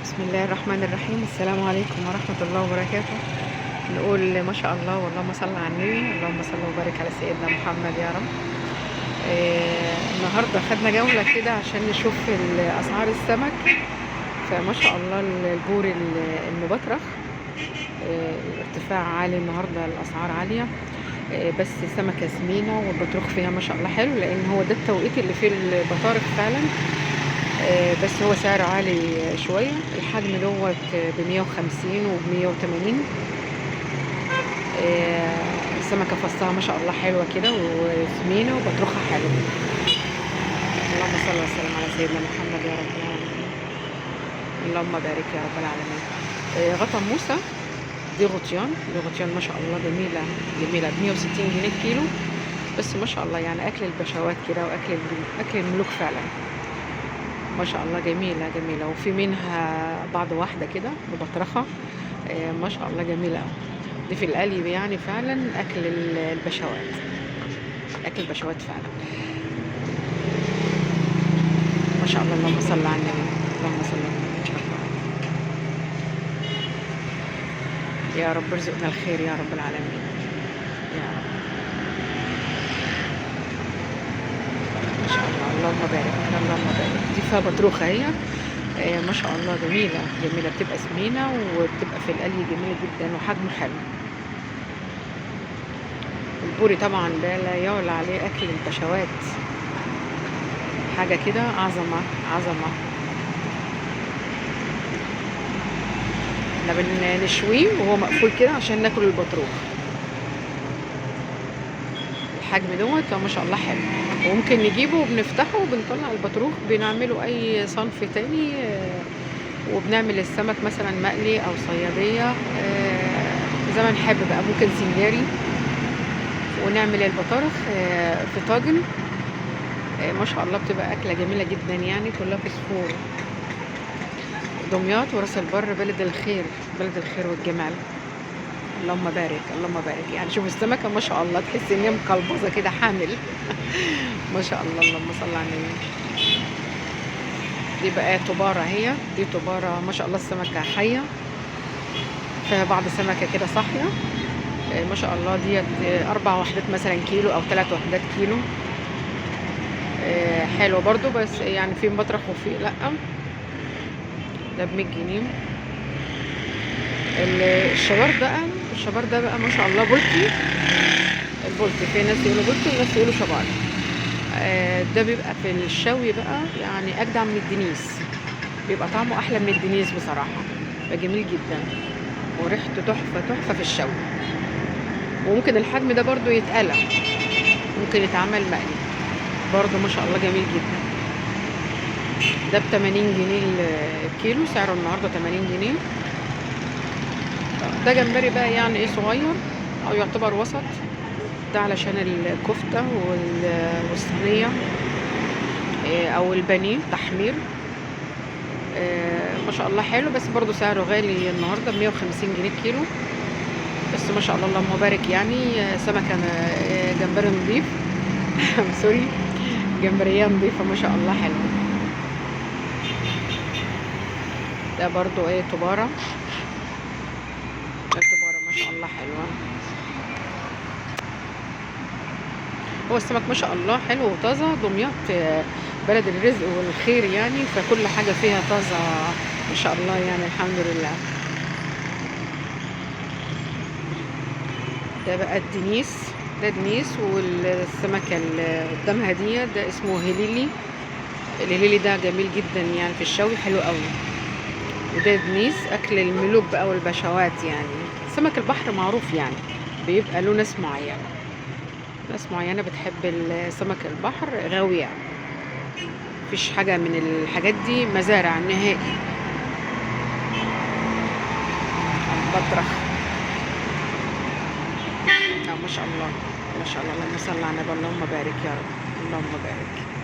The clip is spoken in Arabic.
بسم الله الرحمن الرحيم. السلام عليكم ورحمة الله وبركاته. نقول ما شاء الله واللهم صل على النبي، اللهم صل وبارك على سيدنا محمد يا رب. النهارده خدنا جولة كده عشان نشوف أسعار السمك. فما شاء الله البوري المبطرخ ارتفاع عالي النهارده، الأسعار عالية. بس سمكة سمينة والبطروخ فيها ما شاء الله حلو، لأن هو ده التوقيت اللي فيه البطارخ فعلا. بس هو سعره عالي شوية. الحجم دوت ب150 وب180. السمكة فصها ما شاء الله حلوة كده وسمينة وبطروخها حلو. اللهم صل وسلم على سيدنا محمد يا رب العالمين. اللهم بارك يا رب العالمين. غطا موسى دي غطيان ما شاء الله جميلة جميلة، ب160 جنيه الكيلو. بس ما شاء الله يعني أكل البشوات كده أكل الملوك فعلا. ما شاء الله جميلة جميلة. وفي منها بعض واحدة كده مبطرخة ما شاء الله جميلة أوي. دي في القلي يعني فعلا أكل البشوات، أكل البشوات فعلا. ما شاء الله. اللهم صل على النبي، اللهم صل على النبي. يا رب ارزقنا الخير يا رب العالمين يا رب. ما شاء الله. اللهم بارك اللهم بارك. دي فيها بطروخة هي ما شاء الله جميلة جميلة، بتبقى سمينة وبتبقى في القلي جميلة جدا وحجمه حلو. البوري طبعا ده لا يعلى عليه أكل البشوات، حاجة كده عظمة عظمة. احنا بنشويه وهو مقفول كده عشان ناكل البطروخ. الحجم دوت ما شاء الله حلو، وممكن نجيبه وبنفتحه وبنطلع البطروخ، بنعمله أي صنف تاني. وبنعمل السمك مثلا مقلي أو صيادية زي ما نحب بقى، ممكن سنجاري. ونعمل البطارخ في طاجن. ما شاء الله بتبقى أكلة جميلة جدا يعني، كلها فسفور. دمياط وراس البر بلد الخير، بلد الخير والجمال. اللهم بارك اللهم بارك. يعني شوف السمكة ما شاء الله تحس ان هي مقلبظة كده حامل. ما شاء الله. اللهم صل على النبي. دي بقى طبارة، هي دي طبارة ما شاء الله. السمكة حية، فيها بعض سمكة كده صاحية ما شاء الله. ديت 4 وحدات مثلا كيلو او 3 وحدات كيلو. حلوة برضو، بس يعني في مبطرخ وفي لأ. ده ب100 جنيه. الشبار ده بقى ما شاء الله بولتي. البولتي في ناس يقولوا بولتي وناس يقولوا شبار. ده بيبقى في الشوي بقى يعني أجدع من الدنيس، بيبقى طعمه أحلى من الدنيس بصراحة. بيبقى جميل جدا وريحته تحفة تحفة في الشوي. وممكن الحجم ده برضو يتقلى، ممكن يتعمل مقلي برضو ما شاء الله جميل جدا. ده ب80 جنيه الكيلو، سعره النهارده 80 جنيه. ده جمبري بقى يعني ايه، صغير او يعتبر وسط. ده علشان الكفتة والصينية او البانيه تحمير. ما شاء الله حلو، بس برضو سعره غالي النهارده ب150 جنيه الكيلو. بس ما شاء الله اللهم بارك يعني. سمكة جمبري نضيف. سوري، جمبرية نضيفة ما شاء الله حلوة. ده برضو ايه طبارة. الطبارة ما شاء الله حلوة. هو السمك ما شاء الله حلو وطازة. دمياط بلد الرزق والخير يعني، فكل حاجة فيها طازة ما شاء الله يعني الحمد لله. ده بقى الدنيس، ده دنيس. والسمكة اللي قدامها دي ده اسمه هليلي. الهليلي ده جميل جدا يعني في الشوي، حلو قوي. وده دنيس أكل الملوك بقى والبشوات يعني. سمك البحر معروف يعني، بيبقى له ناس معينة بتحب سمك البحر غاوية. مفيش حاجة من الحاجات دي مزارع نهائي. بطرخ ما شاء الله ما شاء الله. اللهم صل على النبي، اللهم بارك يا رب، اللهم بارك.